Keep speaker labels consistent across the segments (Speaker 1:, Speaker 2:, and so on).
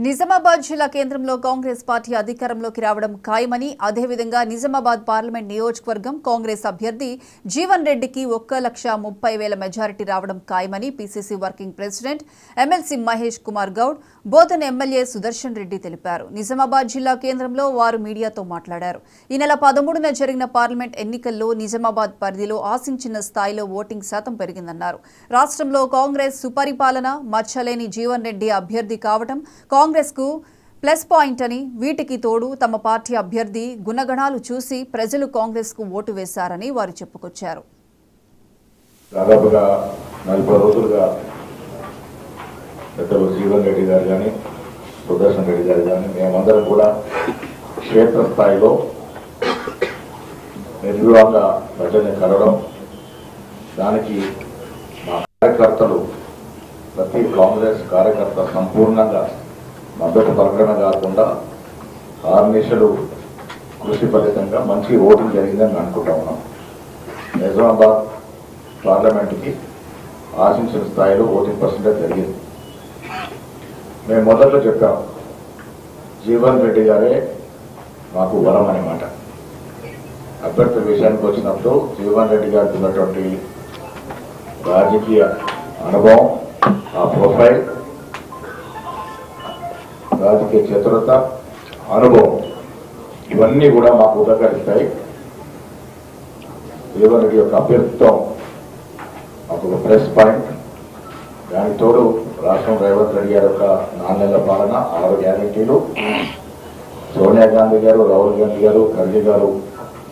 Speaker 1: నిజామాబాద్ జిల్లా కేంద్రంలో కాంగ్రెస్ పార్టీ అధికారంలోకి రావడం ఖాయమని, అదేవిధంగా నిజామాబాద్ పార్లమెంట్ నియోజకవర్గం కాంగ్రెస్ అభ్యర్థి జీవన్ రెడ్డికి 1,30,000 మెజారిటీ రావడం ఖాయమని PCC working president MLC Mahesh Kumar Goud, Bodhan MLA Sudarshan Reddy తెలిపారు. నిజామాబాద్ జిల్లా కేంద్రంలో వారు మీడియాతో మాట్లాడారు. ఈ నెల 13న జరిగిన పార్లమెంట్ ఎన్నికల్లో నిజామాబాద్ పరిధిలో ఆశించిన స్థాయిలో ఓటింగ్ శాతం పెరిగిందన్నారు. రాష్ట్రంలో కాంగ్రెస్ సుపరిపాలన మచ్చలేని జీవన్ రెడ్డి అభ్యర్థి కావడం కాంగ్రెస్ కు ప్లస్ పాయింట్ అని, వీటికి తోడు తమ పార్టీ అభ్యర్థి గుణగణాలు చూసి ప్రజలు కాంగ్రెస్ కు ఓటు వేశారని వారు చెప్పుకొచ్చారు.
Speaker 2: దాదాపుగా 40 రోజులుగా పెద్దలు జీవన్ రెడ్డి గారు కానీ సుదర్శన్ రెడ్డి గారు కానీ మేమందరం కూడా క్షేత్రస్థాయిలో నిర్వివాహంగా ప్రజల్ని కలవడం, దానికి మా కార్యకర్తలు ప్రతి కాంగ్రెస్ కార్యకర్త సంపూర్ణంగా మద్దతు పలకడమే కాకుండా ఆర్నిషలు కృషి ఫలితంగా మంచి ఓటింగ్ జరిగిందని అనుకుంటా ఉన్నాం. నిజామాబాద్ పార్లమెంటుకి ఆశించిన స్థాయిలో ఓటింగ్ పర్సెంటేజ్ జరిగింది. మేము మొదట్లో చెప్పాం, జీవన్ రెడ్డి గారే మాకు వరం అన్నమాట. అభ్యర్థి విషయానికి వచ్చినప్పుడు జీవన్ రెడ్డి గారికి ఉన్నటువంటి రాజకీయ అనుభవం, ఆ ప్రొఫైల్, రాజకీయ చతురత, అనుభవం, ఇవన్నీ కూడా మాకు ఉపకరిస్తాయి. జీవన్ రెడ్డి యొక్క అభ్యర్థిత్వం మాకు ఒక ప్లస్ పాయింట్. దానికి తోడు రాష్ట్రం రేవంత్ రెడ్డి గారి యొక్క 4 నెలల పాలన, 6 గ్యారెంటీలు, సోనియా గాంధీ గారు, రాహుల్ గాంధీ గారు, ఖర్గే గారు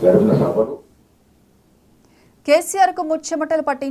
Speaker 2: జరిపిన సభలు,
Speaker 1: కేసీఆర్ కు ముచ్చెమటలు పట్టి